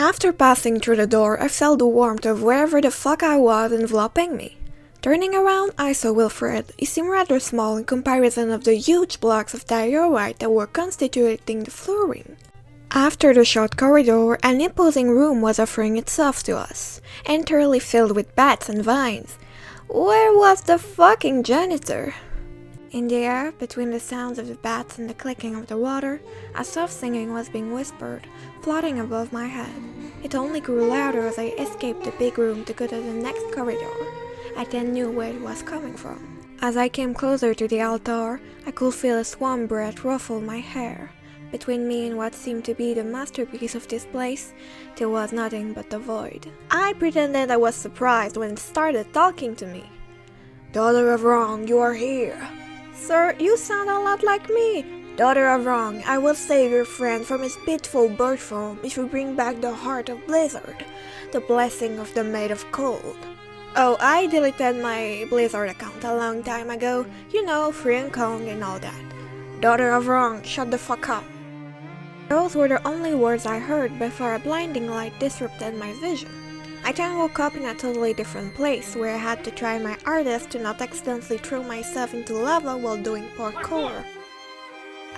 After passing through the door, I felt the warmth of wherever the fuck I was enveloping me. Turning around, I saw Wilfred. He seemed rather small in comparison of the huge blocks of diorite that were constituting the flooring. After the short corridor, an imposing room was offering itself to us, entirely filled with bats and vines. Where was the fucking janitor? In the air, between the sounds of the bats and the clicking of the water, a soft singing was being whispered, floating above my head. It only grew louder as I escaped the big room to go to the next corridor. I then knew where it was coming from. As I came closer to the altar, I could feel a warm breath ruffle my hair. Between me and what seemed to be the masterpiece of this place, there was nothing but the void. I pretended I was surprised when it started talking to me. "Daughter of Wrong, you are here." "Sir, you sound a lot like me." "Daughter of Wrong, I will save your friend from his pitiful bird form if you bring back the heart of Blizzard, the blessing of the Maid of Cold." "Oh, I deleted my Blizzard account a long time ago. You know, free and Kong and all that." "Daughter of Wrong, shut the fuck up." Those were the only words I heard before a blinding light disrupted my vision. I then woke up in a totally different place where I had to try my hardest to not accidentally throw myself into lava while doing parkour.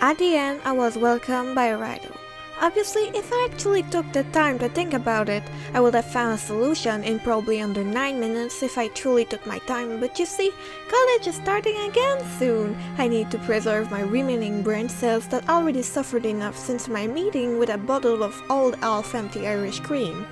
At the end, I was welcomed by a riddle. Obviously, if I actually took the time to think about it, I would have found a solution in probably under 9 minutes if I truly took my time, but you see, college is starting again soon. I need to preserve my remaining brain cells that already suffered enough since my meeting with a bottle of old half-empty Irish cream.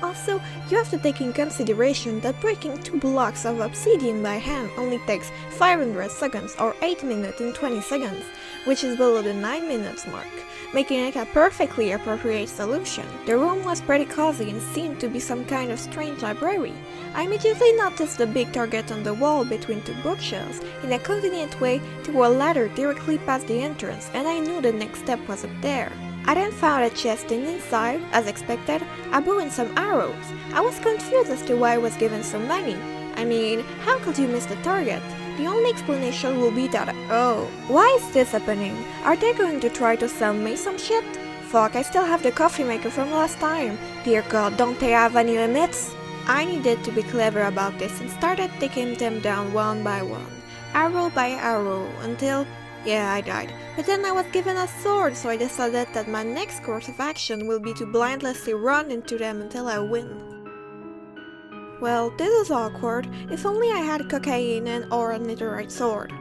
Also, you have to take in consideration that breaking 2 blocks of obsidian by hand only takes 500 seconds or 8 minutes and 20 seconds, which is below the 9 minutes mark, making it a perfectly appropriate solution. The room was pretty cozy and seemed to be some kind of strange library. I immediately noticed the big target on the wall between 2 bookshelves. In a convenient way, there was a ladder directly past the entrance, and I knew the next step was up there. I then found a chest and inside, as expected, a bow and some arrows. I was confused as to why I was given so many. I mean, how could you miss the target? The only explanation will be that, oh, why is this happening? Are they going to try to sell me some shit? Fuck, I still have the coffee maker from last time. Dear God, don't they have any limits? I needed to be clever about this and started taking them down one by one, arrow by arrow, until, yeah, I died. But then I was given a sword, so I decided that my next course of action will be to blindlessly run into them until I win. Well, this is awkward. If only I had cocaine and or a netherite sword.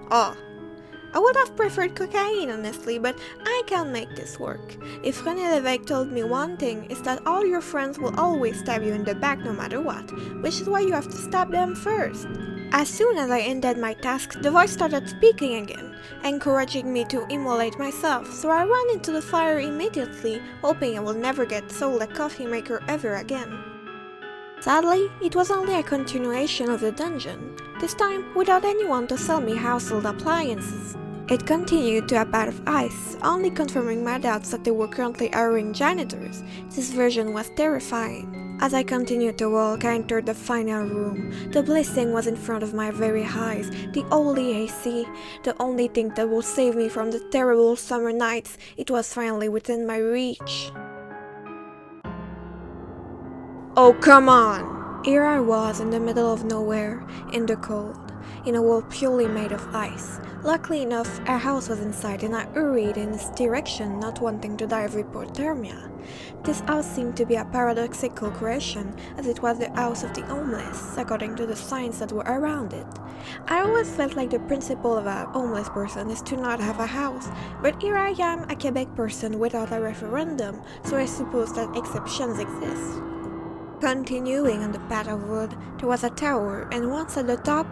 Oh, I would have preferred cocaine honestly, but I can't make this work. If René Lévesque told me one thing, is that all your friends will always stab you in the back no matter what, which is why you have to stab them first. As soon as I ended my task, the voice started speaking again, encouraging me to immolate myself, so I ran into the fire immediately, hoping I will never get sold a coffee maker ever again. Sadly, it was only a continuation of the dungeon, this time without anyone to sell me household appliances. It continued to a pad of ice, only confirming my doubts that they were currently hiring janitors. This version was terrifying. As I continued to walk, I entered the final room. The blessing was in front of my very eyes, the only AC, the only thing that would save me from the terrible summer nights. It was finally within my reach. Oh, come on! Here I was in the middle of nowhere, in the cold, in a world purely made of ice. Luckily enough, our house was inside and I hurried in its direction, not wanting to die of hypothermia. This house seemed to be a paradoxical creation, as it was the house of the homeless, according to the signs that were around it. I always felt like the principle of a homeless person is to not have a house, but here I am, a Quebec person without a referendum, so I suppose that exceptions exist. Continuing on the path of wood, there was a tower, and once at the top,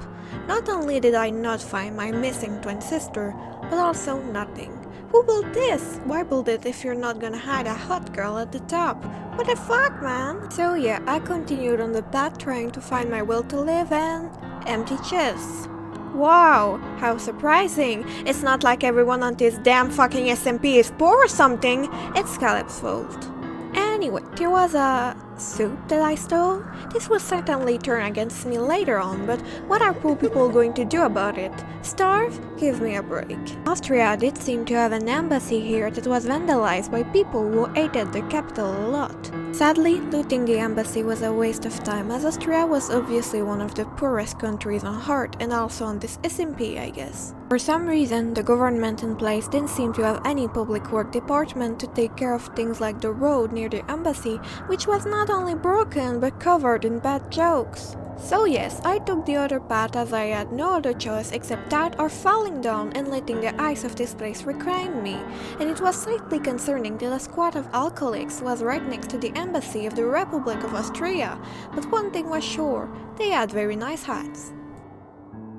not only did I not find my missing twin sister, but also nothing. Who built this? Why build it if you're not gonna hide a hot girl at the top? What the fuck, man? So yeah, I continued on the path trying to find my will to live and empty chests. Wow, how surprising. It's not like everyone on this damn fucking SMP is poor or something. It's Caleb's fault. Anyway, there was a soup that I stole? This will certainly turn against me later on, but what are poor people going to do about it? Starve? Give me a break. Austria did seem to have an embassy here that was vandalized by people who hated the capital a lot. Sadly, looting the embassy was a waste of time, as Austria was obviously one of the poorest countries on Earth and also on this SMP, I guess. For some reason, the government in place didn't seem to have any public work department to take care of things like the road near the embassy, which was not only broken but covered in bad jokes. So yes, I took the other path as I had no other choice except that or falling down and letting the ice of this place reclaim me. And it was slightly concerning that a squad of alcoholics was right next to the embassy of the Republic of Austria, but one thing was sure, they had very nice hats.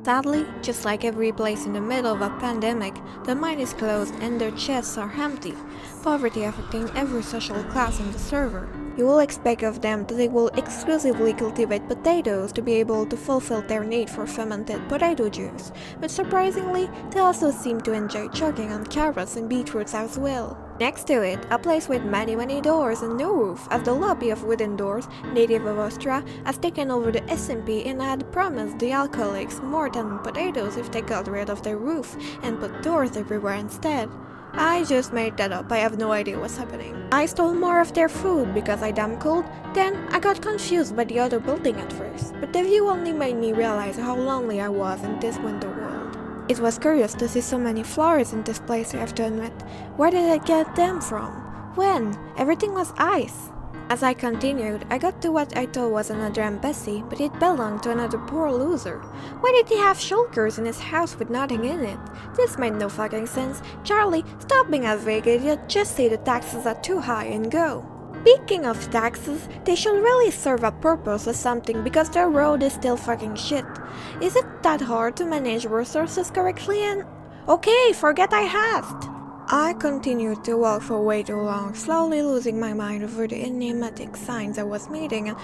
Sadly, just like every place in the middle of a pandemic, the mine is closed and their chests are empty, poverty affecting every social class on the server. You will expect of them that they will exclusively cultivate potatoes to be able to fulfill their need for fermented potato juice, but surprisingly, they also seem to enjoy choking on carrots and beetroots as well. Next to it, a place with many doors and no roof, as the lobby of wooden doors, native of Austria, has taken over the SMP and had promised the alcoholics more than potatoes if they got rid of their roof and put doors everywhere instead. I just made that up, I have no idea what's happening. I stole more of their food because I damn cold, then I got confused by the other building at first, but the view only made me realize how lonely I was in this winter world. It was curious to see so many flowers in this place, I have to admit. Where did I get them from? When? Everything was ice. As I continued, I got to what I thought was another embassy, but it belonged to another poor loser. Why did he have shulkers in his house with nothing in it? This made no fucking sense. Charlie, stop being a vague idiot, just say the taxes are too high and go. Speaking of taxes, they should really serve a purpose or something because their road is still fucking shit. Is it that hard to manage resources correctly and... Okay, forget I asked. I continued to walk for way too long, slowly losing my mind over the enigmatic signs I was meeting, and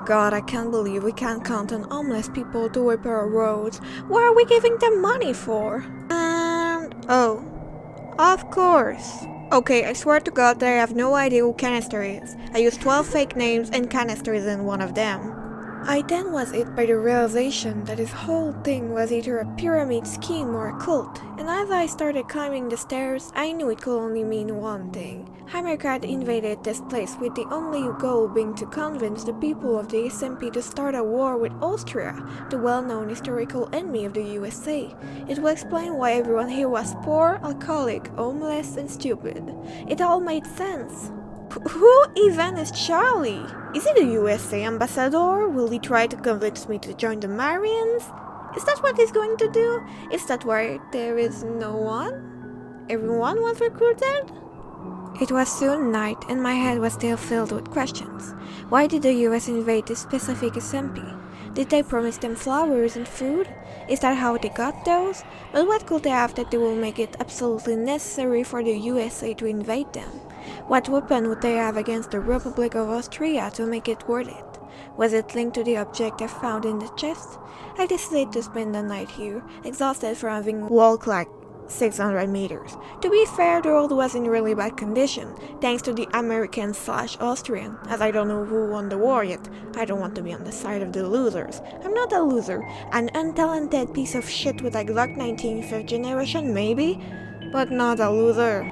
God, I can't believe we can't count on homeless people to repair our roads. What are we giving them money for? And... oh, of course. Okay, I swear to God that I have no idea who Canister is. I used 12 fake names and Canister isn't one of them. I then was hit by the realization that this whole thing was either a pyramid scheme or a cult, and as I started climbing the stairs, I knew it could only mean one thing. America had invaded this place with the only goal being to convince the people of the SMP to start a war with Austria, the well-known historical enemy of the USA. It will explain why everyone here was poor, alcoholic, homeless, and stupid. It all made sense. Who even is Charlie? Is he the USA ambassador? Will he try to convince me to join the Marians? Is that what he's going to do? Is that why there is no one? Everyone was recruited? It was soon night and my head was still filled with questions. Why did the US invade this specific SMP? Did they promise them flowers and food? Is that how they got those? But what could they have that they will make it absolutely necessary for the USA to invade them? What weapon would they have against the Republic of Austria to make it worth it? Was it linked to the object I found in the chest? I decided to spend the night here, exhausted from having walked like 600 meters. To be fair, the road was in really bad condition, thanks to the American/Austrian, as I don't know who won the war yet. I don't want to be on the side of the losers. I'm not a loser, an untalented piece of shit with a Glock 19 5th generation maybe, but not a loser.